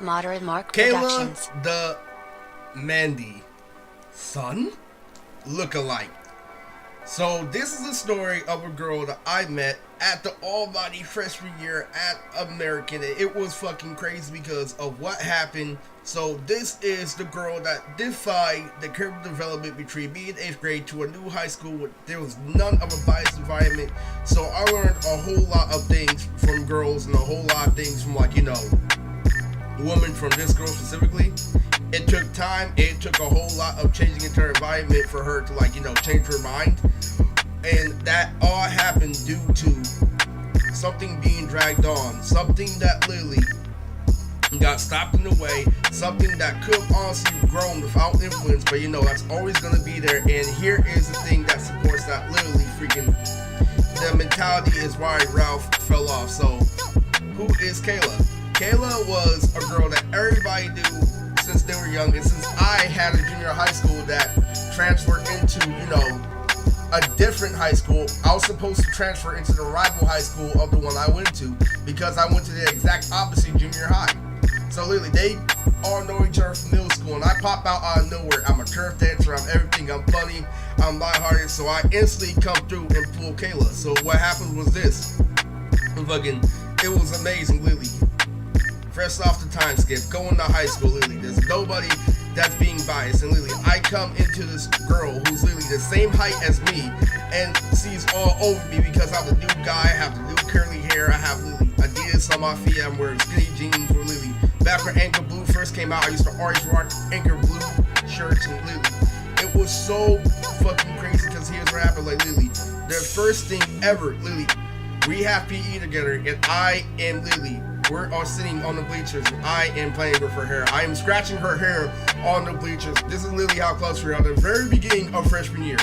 Moderate Mark Kayla Productions. The Mallot son look-alike. So this is a story of a girl that I met at the Almighty freshman year at American. It was fucking crazy because of what happened. So this is the girl that defied the character development between me and 8th grade to a new high school where there was none of a biased environment. So I learned a whole lot of things from girls and a whole lot of things from women from this girl specifically. It took time. It took a whole lot of changing into her environment for her to change her mind. And that all happened due to something being dragged on. Something that literally got stopped in the way. Something that could honestly have grown without influence. But that's always going to be there. And here is the thing that supports that literally freaking. The mentality is why Ralph fell off. So who is Kayla? Kayla was a girl that everybody knew since they were young, and since I had a junior high school that transferred into, a different high school. I was supposed to transfer into the rival high school of the one I went to because I went to the exact opposite junior high. So literally, they all know each other from middle school, and I pop out of nowhere. I'm a turf dancer, I'm everything, I'm funny, I'm lighthearted, so I instantly come through and pull Kayla. So what happened was this. It was amazing, literally. Fresh off the time skip, going to high school, literally. There's nobody that's being biased. And literally, I come into this girl who's literally the same height as me and she's all over me because I'm the new guy. I have the new curly hair. I have literally Adidas on my feet. I'm wearing skinny jeans. Where literally, back when Anchor Blue first came out, I used to always rock Anchor Blue shirts. And literally, it was so fucking crazy because here's what happened. Like, literally, the first thing ever, literally, we have PE together and I am literally. We're all sitting on the bleachers and I am playing with her hair. I am scratching her hair on the bleachers. This is literally how close we are at the very beginning of freshman year.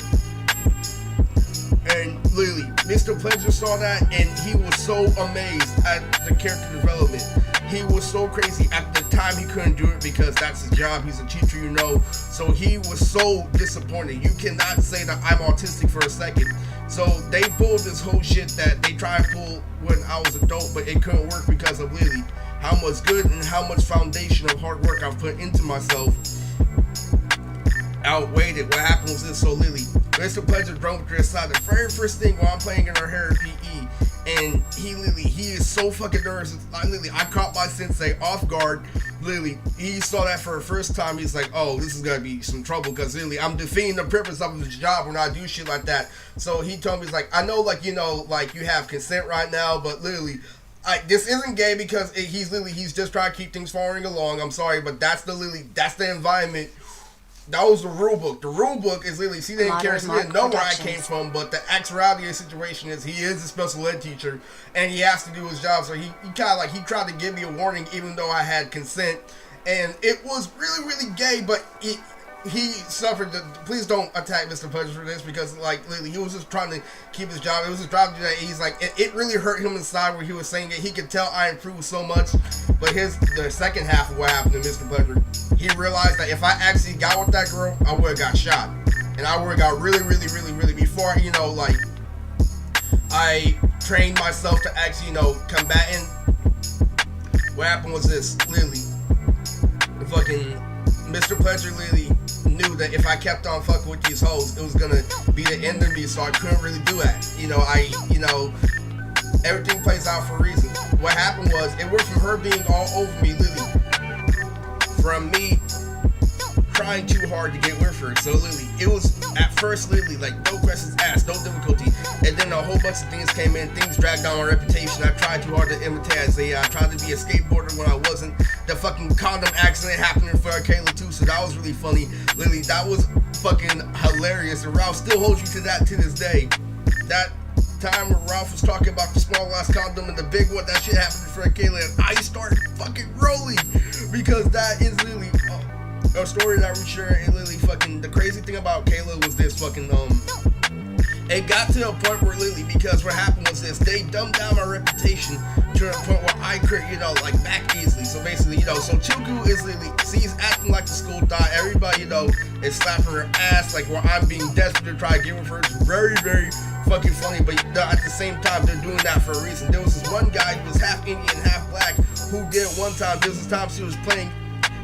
And literally, Mr. Pleasure saw that and he was so amazed at the character development. He was so crazy. At the time, he couldn't do it because that's his job. He's a teacher, So he was so disappointed. You cannot say that I'm autistic for a second. So they pulled this whole shit that they tried to pull when I was adult, but it couldn't work because of literally how much good and how much foundation of hard work I've put into myself outweighed it. What happened was this. So literally, Mr. Pleasure drunk to the side. The very first thing while I'm playing in her hair PE, and he is so fucking nervous. I caught my sensei off guard. Literally, he saw that for the first time. He's like, oh, this is gonna be some trouble because literally I'm defeating the purpose of his job when I do shit like that. So he told me, he's like, I know, you have consent right now, but literally, this isn't gay because he's just trying to keep things following along. I'm sorry, but that's the environment. That was the rule book. The rule book is literally, she didn't care, she didn't know where I came from, but the actuality of the situation is he is a special ed teacher and he has to do his job. So he tried to give me a warning even though I had consent. And it was really, really gay, but he suffered. Please don't attack Mr. Pleasure for this because, literally, he was just trying to keep his job. It was his job to do that. He's like, it really hurt him inside where he was saying that he could tell I improved so much. But the second half of what happened to Mr. Pleasure, he realized that if I actually got with that girl, I would have got shot. And I would have got really, really, really, really, before, I trained myself to actually, combat. And what happened was this, literally, Mr. Pleasure literally knew that if I kept on fucking with these hoes, it was gonna be the end of me, so I couldn't really do that. Everything plays out for a reason. What happened was, it went from her being all over me, literally, from me trying too hard to get with her. So literally, it was at first literally no questions asked, no difficulty, and then a whole bunch of things came in, things dragged down my reputation. I tried too hard to imitate Isaiah. I tried to be a skateboarder when I wasn't. The fucking condom accident happened in front of Kayla too, so that was really funny. Literally, that was fucking hilarious, and Ralph still holds you to that to this day. That time where Ralph was talking about the small ass condom and the big one, that shit happened in front of Kayla, and I started fucking rolling because that is literally a story that we share. And literally the crazy thing about Kayla was this it got to a point where literally, because what happened was this, they dumbed down my reputation to a point where I could, back easily. So basically, so Chuku is literally, she's acting like the school thought. Everybody, is slapping her ass, where I'm being desperate to try to get with her. It's very, very fucking funny, but at the same time, they're doing that for a reason. There was this one guy who was half Indian, half black, who did one time. There was this time she was playing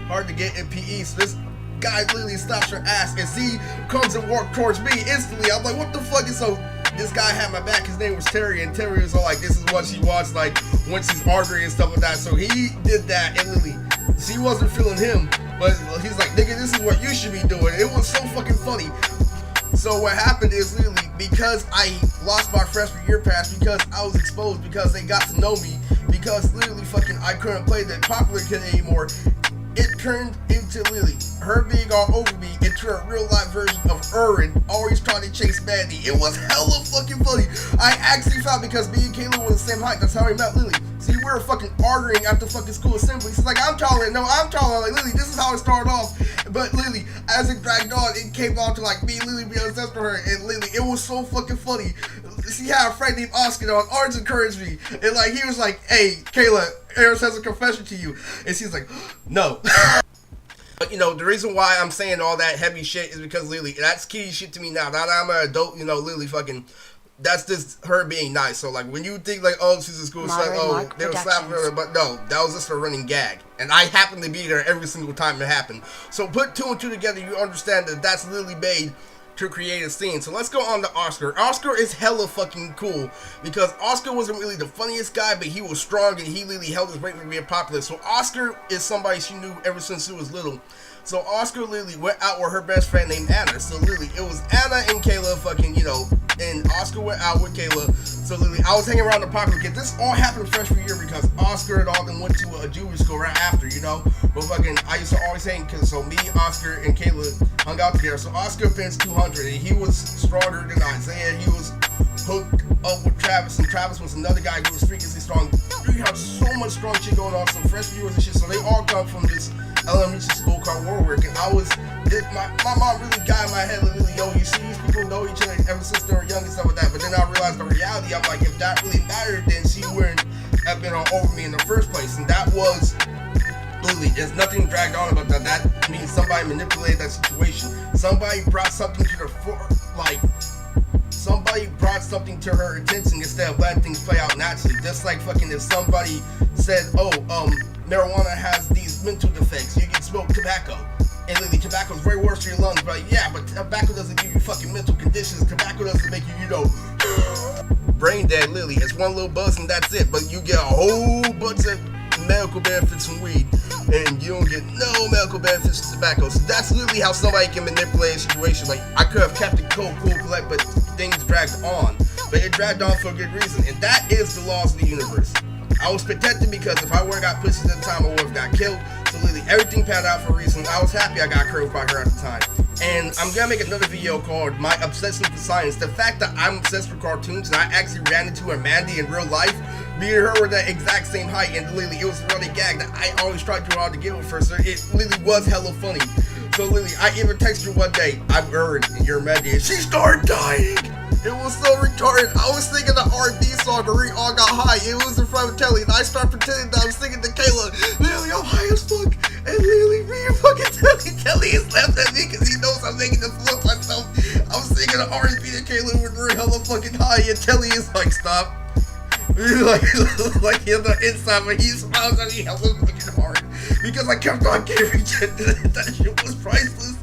hard to get in PE, so this guy literally stops her ass, and she comes and walks towards me instantly. I'm like, what the fuck? And so this guy had my back. His name was Terry, and Terry was all like, this is what she wants, like, when she's arguing and stuff like that. So he did that, and literally, she wasn't feeling him, but he's like, nigga, this is what you should be doing. It was so fucking funny. So what happened is literally, because I lost my freshman year pass, because I was exposed, because they got to know me, because literally fucking I couldn't play the popular kid anymore, it turned into literally her being all over me into a real life version of Erin always trying to chase Mandy. It was hella fucking funny. I actually found, because me and Kayla were the same height, that's how we met Lily. See, we were fucking arguing after fucking school assembly. She's like, I'm taller. No, I'm taller. Like, Lily, this is how it started off. But Lily, as it dragged on, it came on to like me, Lily being obsessed with her, and Lily, it was so fucking funny. She had a friend named Oscar though, and Orange encouraged me. And like, he was like, hey, Kayla, Eris has a confession to you. And she's like, no. But you know, the reason why I'm saying all that heavy shit is because Lily, that's key shit to me now. Now that I'm an adult, you know, Lily fucking, that's just her being nice. So like, when you think like, oh, she's a school, it's like, oh, they were slapping her, but no, that was just a running gag. And I happened to be there every single time it happened. So put two and two together, you understand that that's literally made to create a scene. So let's go on to Oscar. Oscar is hella fucking cool, because Oscar wasn't really the funniest guy, but he was strong, and he literally held his weight for being popular. So Oscar is somebody she knew ever since she was little. So Oscar literally went out with her best friend named Anna. So literally, it was Anna and Kayla fucking, you know, and Oscar went out with Kayla. So literally, I was hanging around the popular kid. This all happened freshman year, because Oscar and all them went to a junior school right after, you know. But fucking, I used to always hang, because so me, Oscar, and Kayla hung out together. So Oscar finished 200, and he was stronger than Isaiah. He was hooked up with Travis, and Travis was another guy who was freakishly strong. We had so much strong shit going on. So freshman year was and shit. So they all come from this elementary school called Warwick, and I was, my mom really got in my head, like, yo, you see, these people know each other ever since they were young and stuff like that. But then I realized the reality. I'm like, if that really mattered, then she wouldn't have been all over me in the first place. And that was literally, there's nothing dragged on about that. That means somebody manipulated that situation. Somebody brought something to the fore, like, somebody brought something to her attention instead of letting things play out naturally. Just like fucking if somebody said, oh, marijuana has these mental defects, you can smoke tobacco. And literally, tobacco is very worse for your lungs, but yeah, but tobacco doesn't give you fucking mental conditions. Tobacco doesn't make you, you know, brain dead, literally. It's one little buzz and that's it, but you get a whole bunch of medical benefits from weed, and you don't get no medical benefits from tobacco. So that's literally how somebody can manipulate a situation. Like, I could have kept it cool, collect, but things dragged on. But it dragged on for a good reason, and that is the laws of the universe. I was protected, because if I would've got pussy at the time, I would've got killed. So literally, everything panned out for a reason. I was happy I got curved by her at the time. And I'm gonna make another video called My Obsession with Science. The fact that I'm obsessed with cartoons, and I actually ran into a Mandy in real life, me and her were the exact same height, and literally, it was a running gag that I always tried too hard to get with her, so it literally was hella funny. So literally, I even texted her one day, I'm Erin, and you're Mandy, and she started dying! It was so retarded. I was singing the R&B song, and we all got high. It was in front of Telly, and I started pretending that I was singing to Kayla. Literally, I'm high as fuck, and literally, me and fucking Telly is laughing at me, because he knows I'm making the flow myself. I'm singing the R&B to Kayla, and we're hella fucking high, and Telly is like, stop. like in the inside, but he smiles at me hella fucking hard, because I kept on getting rejected. That shit was priceless.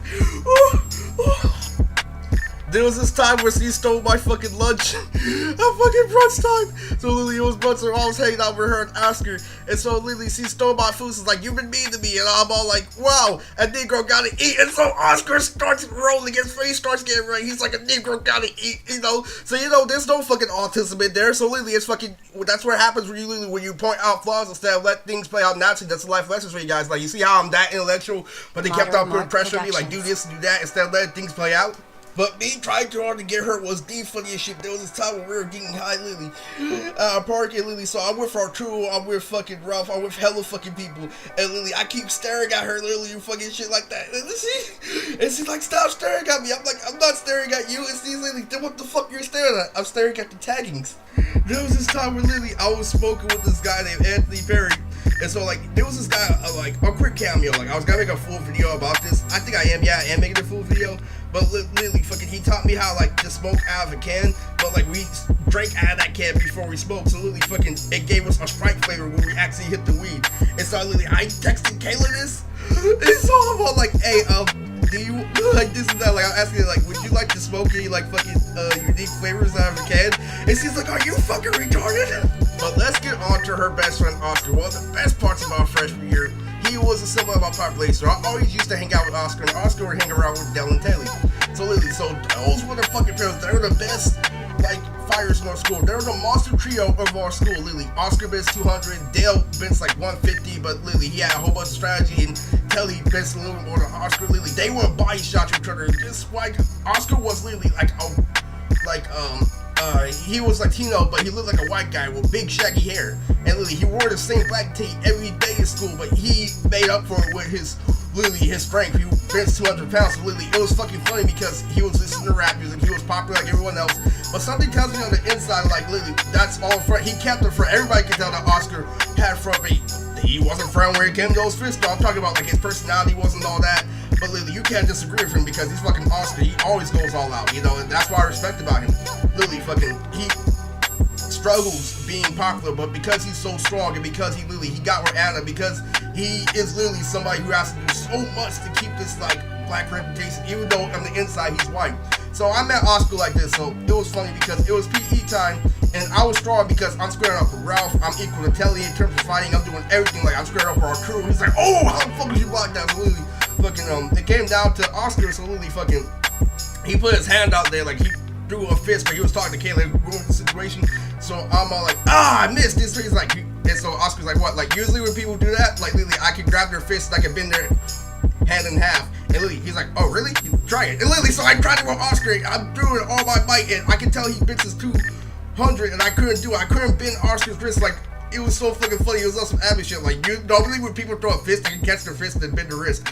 There was this time where she stole my fucking lunch at fucking brunch time. So literally, it was brunch, so I was hanging out with her and Oscar. And so literally, she stole my food. She's like, you've been mean to me. And I'm all like, wow, a Negro gotta eat. And so Oscar starts rolling, his face starts getting red. He's like, a Negro gotta eat, you know. So, you know, there's no fucking autism in there. So literally, it's fucking, that's what happens when you literally, when you point out flaws instead of let things play out naturally. That's the life lessons for you guys. Like, you see how I'm that intellectual, but they kept on putting pressure on me, like, do this and do that instead of letting things play out. But me trying too hard to get her was the funniest shit. There was this time when we were getting high, Lily. Parking Lily. So I'm with Arturo, I'm with fucking Ralph, I'm with hella fucking people. And Lily, I keep staring at her, literally, and fucking shit like that. And she's like, stop staring at me. I'm like, I'm not staring at you. And she's Lily, then what the fuck you're staring at? I'm staring at the taggings. There was this time where Lily, I was smoking with this guy named Anthony Perry. And so, like, there was this guy, like, a quick cameo. Like, I was gonna make a full video about this. I think I am. Yeah, I am making a full video. But literally, fucking, he taught me how, like, to smoke out of a can. But, like, we drank out of that can before we smoked. So, literally, fucking, it gave us a Sprite flavor when we actually hit the weed. And so, literally, I texted Kayla this. It's all about, like, hey, do you, like, this and that. Like, I'm asking her, like, would you like to smoke any, like, fucking, unique flavors out of a can? And she's like, are you fucking retarded? But let's get on to her best friend, Oscar. One of the best parts about freshman year, he was a symbol of my population. So I always used to hang out with Oscar, and Oscar would hang around with Dell and Telly. So literally, so those were the fucking parents. They were the best, like, fighters in our school. They were the monster trio of our school, literally. Oscar bench 200, Dale bench like 150, but literally he had a whole bunch of strategy, and Telly bench a little bit more than Oscar. Literally, they were body shots to each other. Just like Oscar was literally like he was Latino, but he looked like a white guy with big shaggy hair. And literally, he wore the same black tee every day in school, but he made up for it with his strength. He benched 200 pounds. So literally, it was fucking funny because he was listening to rap music. He was popular like everyone else. But something tells me on the inside, like, literally, that's all front. He kept it front. Everybody could tell that Oscar had front, but he wasn't front where it came to those fists. I'm talking about, like, his personality wasn't all that. But literally, you can't disagree with him because he's fucking Oscar. He always goes all out, you know, and that's what I respect about him. Literally, fucking, he struggles being popular, but because he's so strong and because he got where Anna, because he is literally somebody who has to do so much to keep this, like, black reputation, even though on the inside he's white. So I met Oscar like this, so it was funny because it was PE time, and I was strong because I'm squaring up with Ralph. I'm equal to Telly in terms of fighting. I'm doing everything. Like, I'm squaring up for our crew. He's like, oh, how the fuck did you block that? So literally, fucking, it came down to Oscar, so literally, fucking, he put his hand out there, like, he threw a fist, but he was talking to Kayla, ruined the situation. So I'm all like, I missed this. So he's like, and so Oscar's like, what? Like, usually when people do that, like, literally, I can grab their fist and I can bend their hand in half. And literally, he's like, oh, really? Try it. And literally, so I tried it with Oscar. I'm doing all my might, and I can tell he bent his 200, and I couldn't do it. I couldn't bend Oscar's wrist. Like, it was so fucking funny. It was also some average shit. Like, normally when people throw a fist, they can catch their fist and bend the wrist.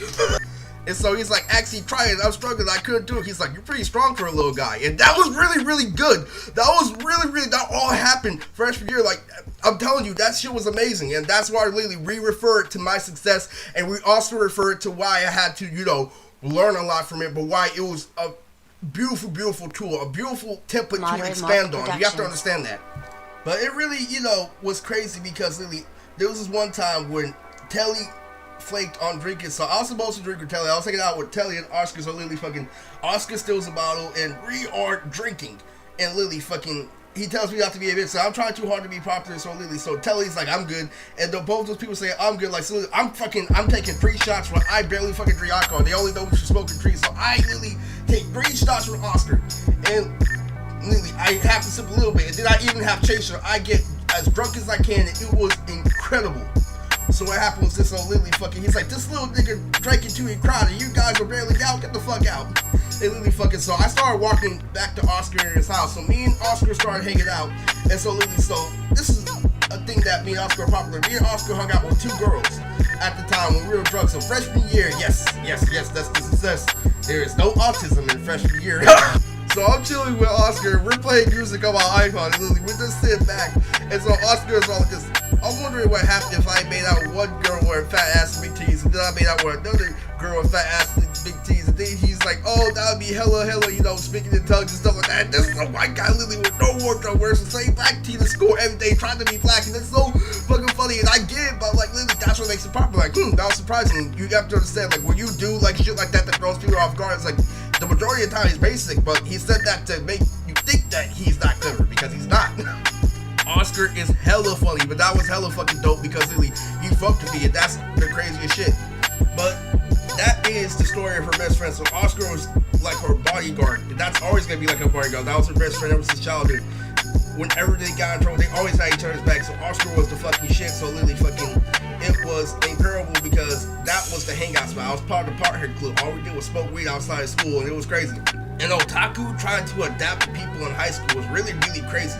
And so he's like, actually try it. I'm struggling. I couldn't do it. He's like, you're pretty strong for a little guy. And that was really, really good. That was really, that all happened freshman year. Like, I'm telling you, that shit was amazing. And that's why I literally re-refer it to my success. And we also refer it to why I had to, you know, learn a lot from it, but why it was a beautiful, beautiful tool, a beautiful template to expand on. You have to understand that. But it really, you know, was crazy because literally, there was this one time when Telly flaked on drinking, so I was supposed to drink with Telly. I was hanging out with Telly and Oscar, so literally fucking Oscar steals a bottle and we are drinking, and literally fucking he tells me not to be a bitch, so I'm trying too hard to be popular, so literally, so Telly's like, I'm good, and both those people say I'm good, like, so I'm taking 3 shots when I barely fucking drink alcohol. They only know we should smoke trees, so I literally take 3 shots from Oscar, and literally I have to sip a little bit, and then I even have chaser. I get as drunk as I can, and it was incredible. So what happened was this old literally fucking, he's like, this little nigga drinking too in crowd, and you guys are barely out, get the fuck out. And literally fucking, so I started walking back to Oscar in his house, so me and Oscar started hanging out, and so literally, so this is a thing that me and Oscar are popular. Me and Oscar hung out with 2 girls at the time when we were drunk, so freshman year, yes, that's the success. There is no autism in freshman year. So I'm chilling with Oscar, we're playing music on my iPhone, and literally, we're just sitting back, and so Oscar is all like this. I'm wondering what happened if I made out with one girl with fat ass and big titties, and then I made out with another girl with fat ass and big titties, and then he's like, oh, that would be hella, you know, speaking in tongues and stuff like that. And this is a white guy literally with no wardrobe, wears the same black tee to school every day, trying to be black, and it's so fucking funny, and I get it, but like, literally, that's what makes it popular. Like, that was surprising. You have to understand, like, when you do, like, shit like that throws people off guard, it's like, the majority of the time he's basic, but he said that to make you think that he's not clever, because he's not. Oscar is hella funny, but that was hella fucking dope because literally, he fucked with me, and that's the craziest shit. But that is the story of her best friend. So Oscar was like her bodyguard, and that's always gonna be like her bodyguard. That was her best friend ever since childhood. Whenever they got in trouble, they always had each other's back. So Oscar was the fucking shit. So literally fucking, it was incredible because that was the hangout spot. I was part of the Parthead Club. All we did was smoke weed outside of school, and it was crazy. And otaku trying to adapt to people in high school was really, really crazy.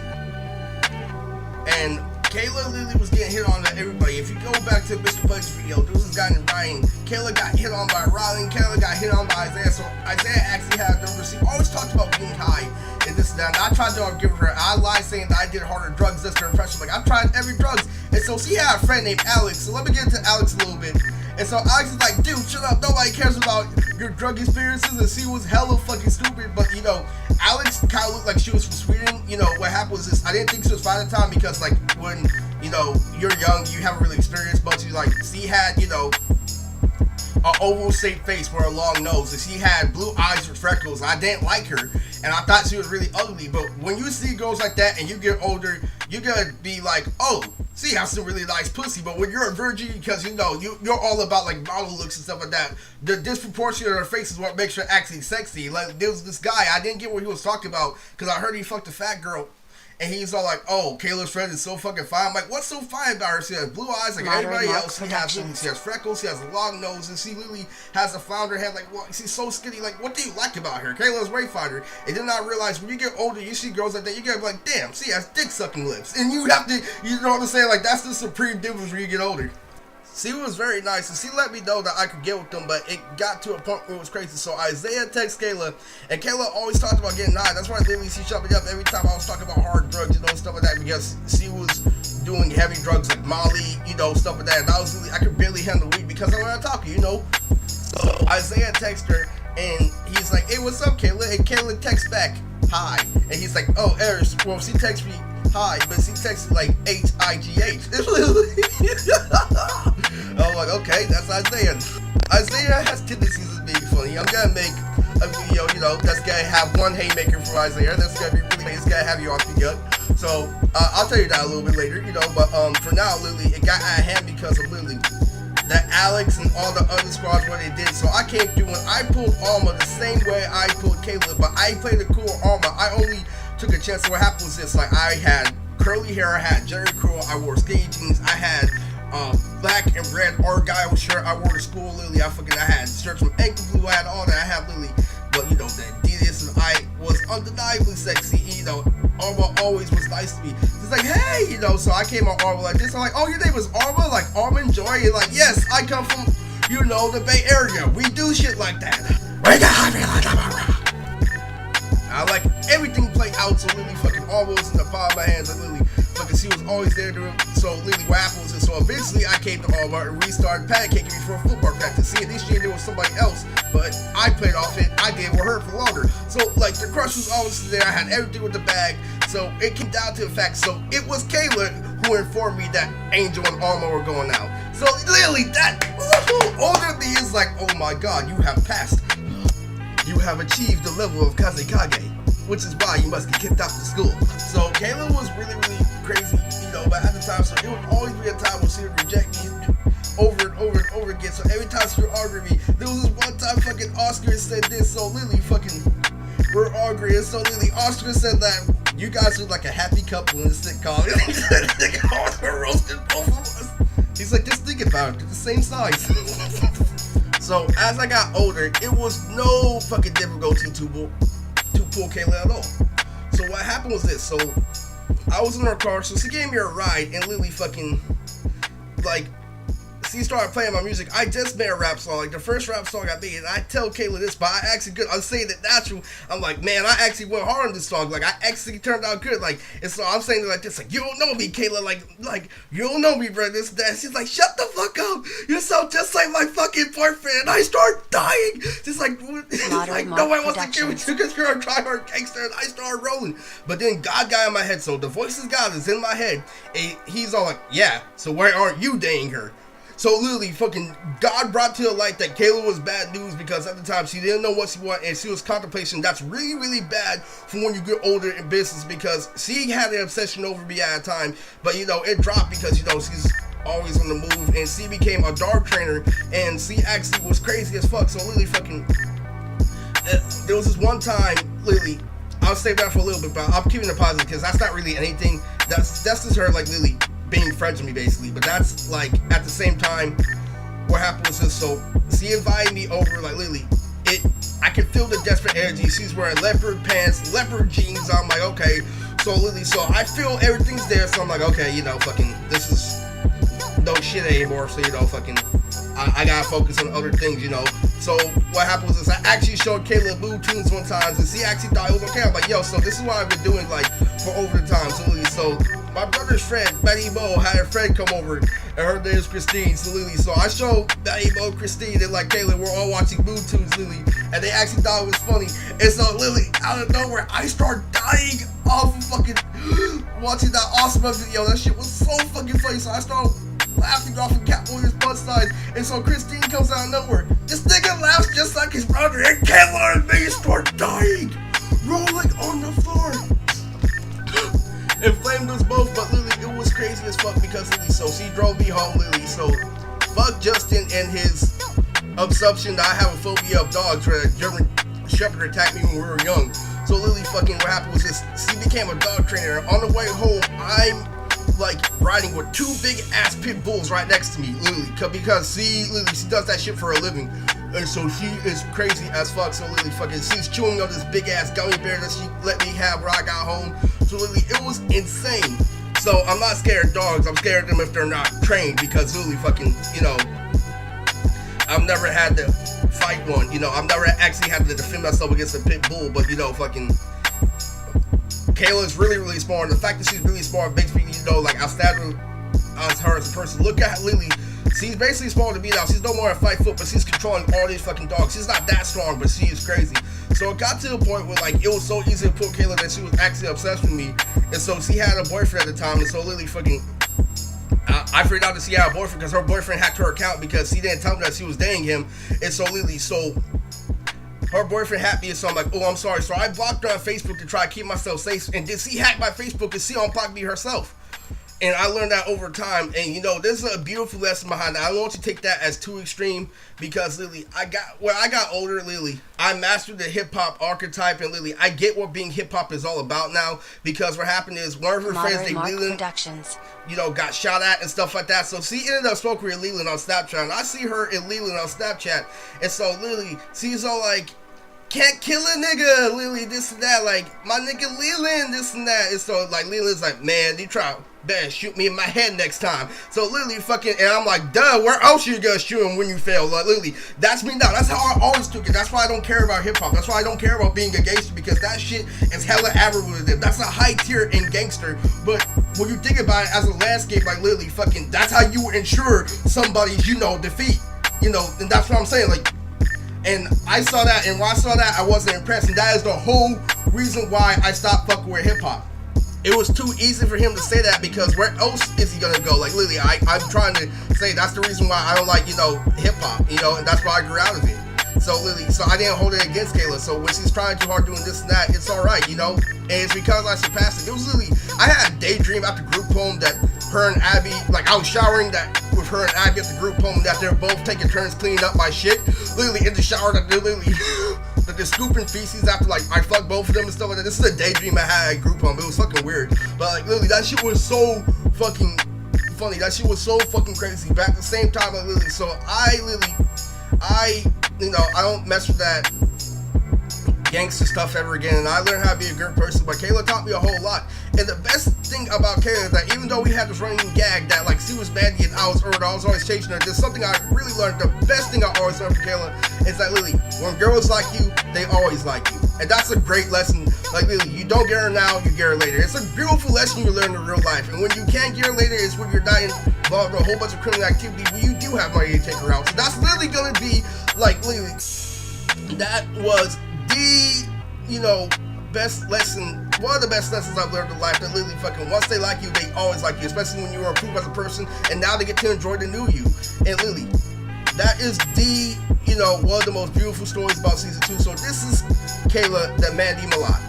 And Kayla literally was getting hit on by everybody. If you go back to Mr. Pudge's video, there was this guy named Ryan. Kayla got hit on by Riley. Kayla got hit on by Isaiah. So Isaiah actually had a number. She always talked about being high and this and that. And I tried to give her. I lied saying that I did harder drugs. That's her impression. Like, I tried every drugs. And so she had a friend named Alex. So let me get into Alex a little bit. And so Alex is like, dude, shut up. Nobody cares about your drug experiences. And she was hella fucking stupid. But, you know, Alex kind of looked like she was from Sweden. You know, what happened was this. I didn't think she was fine at the time because, like, when, you know, you're young, you haven't really experienced much. You like, she had, you know, an oval shaped face with a long nose, and she had blue eyes with freckles. I didn't like her, and I thought she was really ugly. But when you see girls like that and you get older, you're gonna be like, oh, she has some really nice pussy. But when you're a virgin, because you know you're all about like model looks and stuff like that, the disproportion of her face is what makes her actually sexy. Like there was this guy, I didn't get what he was talking about because I heard he fucked a fat girl. And he's all like, oh, Kayla's friend is so fucking fine. I'm like, what's so fine about her? She has blue eyes like everybody else. She has freckles. She has a long nose. And she literally has a flounder head. Like, well, she's so skinny. Like, what do you like about her? Kayla's wayfinder. And then I realized when you get older, you see girls like that, you get like, damn, she has dick-sucking lips. And you have to, you know what I'm saying? Like, that's the supreme difference when you get older. She was very nice, and she let me know that I could get with them, but it got to a point where it was crazy. So Isaiah texts Kayla, and Kayla always talked about getting high. That's why literally she shut me up every time I was talking about hard drugs, you know, stuff like that, because she was doing heavy drugs like Molly, you know, stuff like that. And I was really, I could barely handle weed because I want to talk, you know. So Isaiah texts her, and he's like, hey, what's up, Kayla? And Kayla texts back, hi. And he's like, oh, Eris, well, she texts me, hi, but she texted like H-I-G-H. I'm like, okay, that's Isaiah. Isaiah has tendencies of being funny. I'm gonna make a video, you know, that's gonna have one haymaker from Isaiah. That's gonna be really, it's gonna have you off the gut. So, I'll tell you that a little bit later, you know, but for now, literally, it got out of hand because of literally that Alex and all the other squads, what they did. So I came through and I pulled Alma the same way I pulled Kayla, but I played it cool Alma. I only took a chance. So what happened was this, like, I had curly hair, I had Jerry curl, I wore skinny jeans, I had black and red Argyle shirt I wore to school, literally. I had shirts from Ankle Blue, I had all that. I had literally, but you know, the Adidas, and I was undeniably sexy. You know, Arma always was nice to me. She's like, hey, you know, so I came on Arma like this. I'm like, oh, your name is Arma? Like Armin Joy? And like, yes, I come from, you know, the Bay Area. We do shit like that. I like everything played out, so Lily fucking almost in the palm of my hands, and Lily fucking she was always there to him. So Lily what happened was, so eventually I came to Walmart and we started pancaking me for a football practice. See, this year there was somebody else, but I played off it. I did with her for longer. So like the crush was always there. I had everything with the bag. So it came down to the fact. So it was Kayla who informed me that Angel and Alma were going out. So literally that older me is like, oh my god, you have passed. You have achieved the level of Kazekage, which is why you must get kicked out of school. So Kayla was really, really crazy, you know, but at the time, so it would always be a time when she would reject me over and over and over again. So every time she would argue with me, there was this one time fucking Oscar said this, so Lily fucking, we're arguing, so Lily, Oscar said that you guys are like a happy couple in a sitcom. Oscar roasted both of us. He's like, just think about it, they're the same size. So as I got older, it was no fucking difficulty to pull Kayla at all. So what happened was this. So I was in her car, so she gave me a ride, and Lily fucking, like, she started playing my music. I just made a rap song, like the first rap song I made, and I tell Kayla this, but I actually good. I'm saying it natural. I'm like, man, I actually went hard on this song. Like, I actually turned out good. Like, and so I'm saying it like this, like, you don't know me, Kayla. Like you don't know me, bro. This, that. She's like, shut the fuck up. You sound just like my fucking boyfriend. And I start dying. Just like, like nobody wants to give it to you because you're a tryhard gangster. And I started rolling. But then God got in my head. So the voice of God is in my head. And he's all like, yeah. So why aren't you dating her? So literally, fucking God brought to the light that Kayla was bad news because at the time she didn't know what she wanted and she was contemplating. That's really, really bad for when you get older in business because she had an obsession over me at a time, but you know, it dropped because, you know, she's always on the move and she became a dog trainer and she actually was crazy as fuck. So literally fucking, there was this one time, literally, I'll stay back for a little bit, but I'm keeping it positive because that's not really anything. That's just her, like, literally being friends with me basically, but that's like at the same time what happened was this. So she invited me over, like literally I could feel the desperate energy. She's wearing leopard pants, leopard jeans. I'm like, okay. So literally, so I feel everything's there, so I'm like, okay, you know, fucking this is no shit anymore, so you know, fucking I gotta focus on other things, you know. So what happened was this, I actually showed Kayla Blue Tunes one time and she actually thought it was okay. I'm like, yo, so this is what I've been doing like for over the time. So literally, so my brother's friend, Betty Mo, had a friend come over, and her name is Christine. So Lily, so I showed Betty Mo, Christine, and like Kayla, we're all watching Moon Tunes, Lily, and they actually thought it was funny. And so Lily, out of nowhere, I start dying off of fucking watching that awesome video. That shit was so fucking funny. So I started laughing off of Catboy's butt side, and so Christine comes out of nowhere. This nigga laughs just like his brother, and Kayla and me start dying, rolling on the floor. It flamed us both, but Lily, it was crazy as fuck because Lily, so she drove me home, Lily, so fuck Justin and his assumption that I have a phobia of dogs, where a German Shepherd attacked me when we were young. So Lily, fucking what happened was this, she became a dog trainer, and on the way home, I'm like riding with two big ass pit bulls right next to me, Lily, because she does that shit for a living. And so she is crazy as fuck. So Lily, fucking, she's chewing on this big ass gummy bear that she let me have when I got home. So Lily, it was insane. So I'm not scared of dogs. I'm scared of them if they're not trained, because Lily, fucking, you know, I've never had to fight one. You know, I've never actually had to defend myself against a pit bull. But you know, fucking, Kayla's really, really smart. The fact that she's really smart makes me, you know, like, I stabbed her as a person. Look at Lily. She's basically smaller to me now. She's no more at 5 foot, but she's controlling all these fucking dogs. She's not that strong, but she is crazy. So it got to the point where, like, it was so easy to put Kayla that she was actually obsessed with me. And so she had a boyfriend at the time, and so Lily fucking, I figured out that she had a boyfriend because her boyfriend hacked her account because she didn't tell me that she was dating him. And so Lily, so her boyfriend hacked me, and so I'm like, oh, I'm sorry. So I blocked her on Facebook to try to keep myself safe. And did she hack my Facebook and she unblocked me herself? And I learned that over time. And you know, there's a beautiful lesson behind that. I don't want you to take that as too extreme, because Lily, when I got older, Lily, I mastered the hip hop archetype, and Lily, I get what being hip hop is all about now, because what happened is one of her friends named Leland, you know, got shot at and stuff like that. So she ended up smoking with Leland on Snapchat, and I see her and Leland on Snapchat, and so Lily, she's all like, can't kill a nigga, Lily, this and that, like, my nigga Leland, this and that. And so, like, Leland's like, man, you try better shoot me in my head next time. So Lily fucking, and I'm like, duh, where else you gonna shoot him when you fail? Like, Lily, that's me now. That's how I always took it. That's why I don't care about hip hop. That's why I don't care about being a gangster, because that shit is hella aberrative. That's a high tier in gangster. But when you think about it as a landscape, like, Lily, fucking, that's how you ensure somebody's, you know, defeat. You know, and that's what I'm saying, like. And I saw that, and when I saw that, I wasn't impressed. And that is the whole reason why I stopped fucking with hip hop. It was too easy for him to say that, because where else is he gonna go? Like, Lily, I'm trying to say that's the reason why I don't like, you know, hip hop, you know, and that's why I grew out of it. So Lily, so I didn't hold it against Kayla. So when she's trying too hard doing this and that, it's alright, you know? And it's because I surpassed it. It was Lily, I had a daydream after group home that her and Abby, like, I was showering that with her and Abby at the group home, that they're both taking turns cleaning up my shit. Lily in the shower, that they're Lily that they're scooping feces after, like, I fucked both of them and stuff like that. This is a daydream I had at group home. It was fucking weird. But like, Lily, that shit was so fucking funny. That shit was so fucking crazy. But at the same time, like, Lily, so you know, I don't mess with that gangster stuff ever again, and I learned how to be a good person. But Kayla taught me a whole lot. And the best thing about Kayla is that even though we had this running gag that, like, she was Mandy and I was Earl, I was always chasing her, there's something I really learned. The best thing I always learned from Kayla is that, Lily, when girls like you, they always like you. And that's a great lesson. Like, Lily, you don't get her now, you get her later. It's a beautiful lesson you learn in real life. And when you can't get her later is when you're not involved in a whole bunch of criminal activity where you do have money to take her out. So that's literally gonna be, like, Lily, that was the, you know, best lesson, one of the best lessons I've learned in life, that Lily, fucking, once they like you, they always like you, especially when you are improved as a person, and now they get to enjoy the new you. And Lily, that is the, you know, one of the most beautiful stories about season 2. So this is Kayla the Mallot.